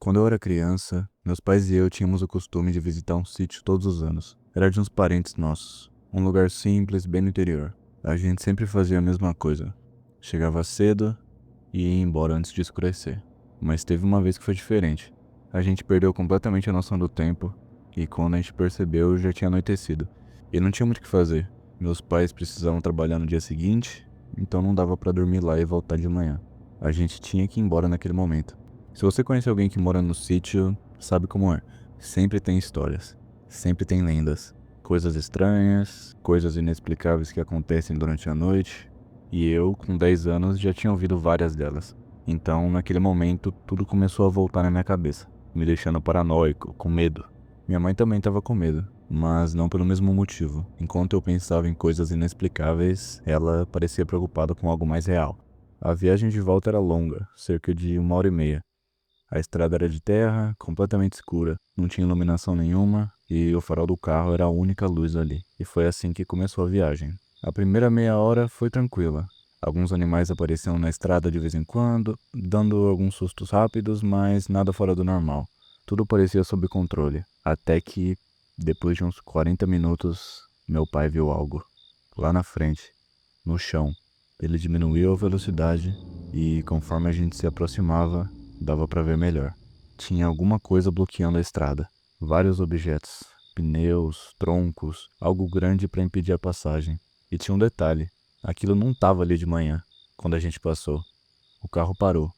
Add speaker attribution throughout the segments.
Speaker 1: Quando eu era criança, meus pais e eu tínhamos o costume de visitar um sítio todos os anos. Era de uns parentes nossos. Um lugar simples, bem no interior. A gente sempre fazia a mesma coisa. Chegava cedo e ia embora antes de escurecer. Mas teve uma vez que foi diferente. A gente perdeu completamente a noção do tempo e quando a gente percebeu já tinha anoitecido. E não tinha muito o que fazer. Meus pais precisavam trabalhar no dia seguinte, então não dava pra dormir lá e voltar de manhã. A gente tinha que ir embora naquele momento. Se você conhece alguém que mora no sítio, sabe como é. Sempre tem histórias, sempre tem lendas, coisas estranhas, coisas inexplicáveis que acontecem durante a noite. E eu, com 10 anos, já tinha ouvido várias delas. Então, naquele momento, tudo começou a voltar na minha cabeça, me deixando paranoico, com medo. Minha mãe também estava com medo, mas não pelo mesmo motivo. Enquanto eu pensava em coisas inexplicáveis, ela parecia preocupada com algo mais real. A viagem de volta era longa, cerca de 1 hora e meia. A estrada era de terra, completamente escura, não tinha iluminação nenhuma e o farol do carro era a única luz ali. E foi assim que começou a viagem. A primeira meia hora foi tranquila. Alguns animais apareciam na estrada de vez em quando, dando alguns sustos rápidos, mas nada fora do normal. Tudo parecia sob controle, até que, depois de uns 40 minutos, meu pai viu algo. Lá na frente, no chão. Ele diminuiu a velocidade e, conforme a gente se aproximava, dava para ver melhor. Tinha alguma coisa bloqueando a estrada. Vários objetos, pneus, troncos, algo grande para impedir a passagem. E tinha um detalhe: aquilo não estava ali de manhã, quando a gente passou. O carro parou,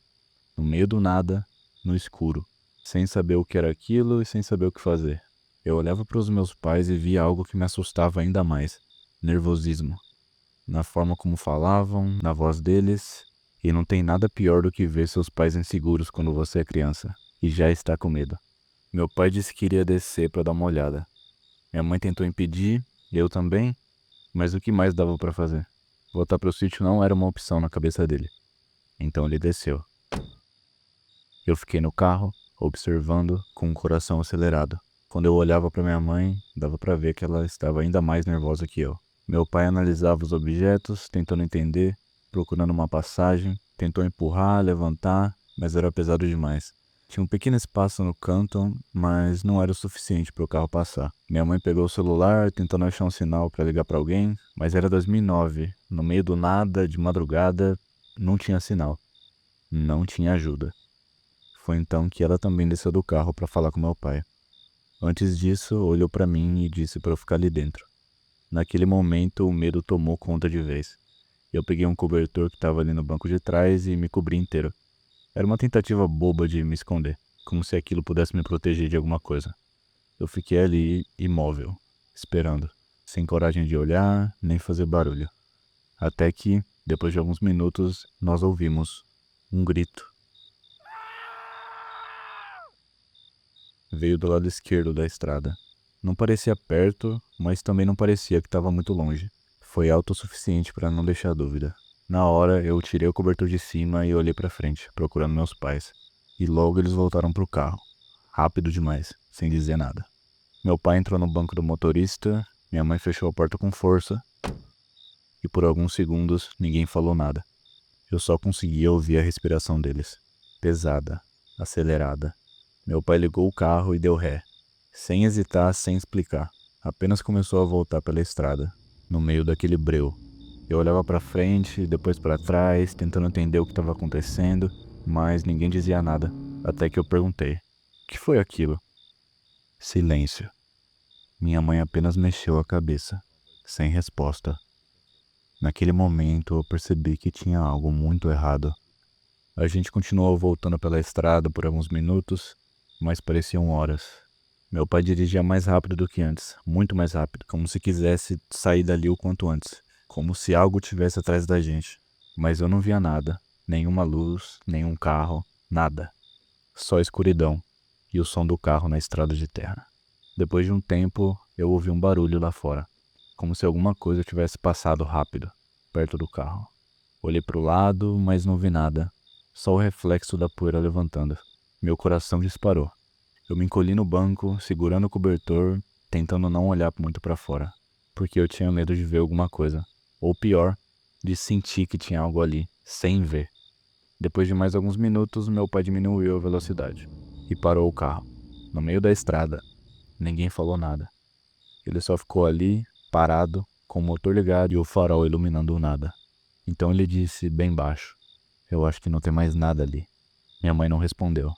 Speaker 1: no meio do nada, no escuro, sem saber o que era aquilo e sem saber o que fazer. Eu olhava para os meus pais e via algo que me assustava ainda mais: nervosismo. Na forma como falavam, na voz deles, e não tem nada pior do que ver seus pais inseguros quando você é criança e já está com medo. Meu pai disse que iria descer para dar uma olhada. Minha mãe tentou impedir, eu também, mas o que mais dava para fazer? Voltar para o sítio não era uma opção na cabeça dele. Então ele desceu. Eu fiquei no carro, observando com o coração acelerado. Quando eu olhava para minha mãe, dava para ver que ela estava ainda mais nervosa que eu. Meu pai analisava os objetos, tentando entender, procurando uma passagem, tentou empurrar, levantar, mas era pesado demais. Tinha um pequeno espaço no canto, mas não era o suficiente para o carro passar. Minha mãe pegou o celular, tentando achar um sinal para ligar para alguém, mas era 2009, no meio do nada, de madrugada, não tinha sinal, não tinha ajuda. Foi então que ela também desceu do carro para falar com meu pai. Antes disso, olhou para mim e disse para eu ficar ali dentro. Naquele momento, o medo tomou conta de vez. Eu peguei um cobertor que estava ali no banco de trás e me cobri inteiro. Era uma tentativa boba de me esconder, como se aquilo pudesse me proteger de alguma coisa. Eu fiquei ali, imóvel, esperando, sem coragem de olhar nem fazer barulho. Até que, depois de alguns minutos, nós ouvimos um grito. Veio do lado esquerdo da estrada. Não parecia perto, mas também não parecia que estava muito longe. Foi alto o suficiente para não deixar dúvida. Na hora, eu tirei o cobertor de cima e olhei para frente, procurando meus pais. E logo eles voltaram pro carro. Rápido demais, sem dizer nada. Meu pai entrou no banco do motorista, minha mãe fechou a porta com força, e por alguns segundos ninguém falou nada. Eu só conseguia ouvir a respiração deles. Pesada, acelerada. Meu pai ligou o carro e deu ré. Sem hesitar, sem explicar. Apenas começou a voltar pela estrada, no meio daquele breu. Eu olhava para frente, depois para trás, tentando entender o que estava acontecendo, mas ninguém dizia nada. Até que eu perguntei: "O que foi aquilo?" Silêncio. Minha mãe apenas mexeu a cabeça, sem resposta. Naquele momento eu percebi que tinha algo muito errado. A gente continuou voltando pela estrada por alguns minutos, mas pareciam horas. Meu pai dirigia mais rápido do que antes, muito mais rápido, como se quisesse sair dali o quanto antes, como se algo tivesse atrás da gente. Mas eu não via nada, nenhuma luz, nenhum carro, nada. Só escuridão e o som do carro na estrada de terra. Depois de um tempo, eu ouvi um barulho lá fora, como se alguma coisa tivesse passado rápido, perto do carro. Olhei para o lado, mas não vi nada, só o reflexo da poeira levantando. Meu coração disparou. Eu me encolhi no banco, segurando o cobertor, tentando não olhar muito para fora, porque eu tinha medo de ver alguma coisa. Ou pior, de sentir que tinha algo ali, sem ver. Depois de mais alguns minutos, meu pai diminuiu a velocidade. e parou o carro, no meio da estrada. Ninguém falou nada. Ele só ficou ali, parado, com o motor ligado e o farol iluminando o nada. Então ele disse bem baixo: "Eu acho que não tem mais nada ali." Minha mãe não respondeu.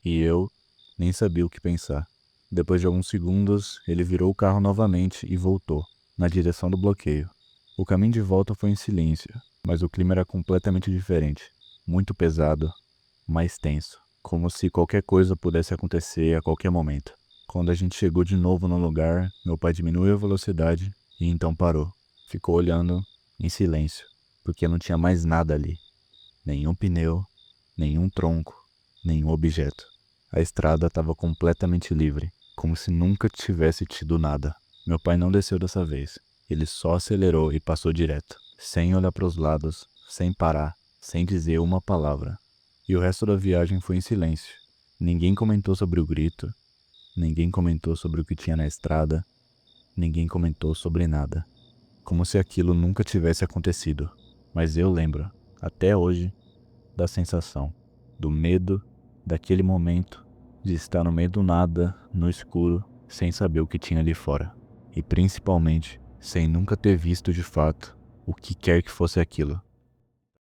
Speaker 1: E eu nem sabia o que pensar. Depois de alguns segundos, ele virou o carro novamente e voltou, na direção do bloqueio. O caminho de volta foi em silêncio, mas o clima era completamente diferente. Muito pesado, mais tenso, como se qualquer coisa pudesse acontecer a qualquer momento. Quando a gente chegou de novo no lugar, meu pai diminuiu a velocidade e então parou. Ficou olhando em silêncio, porque não tinha mais nada ali. Nenhum pneu, nenhum tronco, nenhum objeto. A estrada estava completamente livre, como se nunca tivesse tido nada. Meu pai não desceu dessa vez. Ele só acelerou e passou direto, sem olhar para os lados, sem parar, sem dizer uma palavra. E o resto da viagem foi em silêncio. Ninguém comentou sobre o grito, ninguém comentou sobre o que tinha na estrada, ninguém comentou sobre nada. Como se aquilo nunca tivesse acontecido. Mas eu lembro, até hoje, da sensação, do medo, daquele momento, de estar no meio do nada, no escuro, sem saber o que tinha ali fora. E principalmente, sem nunca ter visto de fato o que quer que fosse aquilo.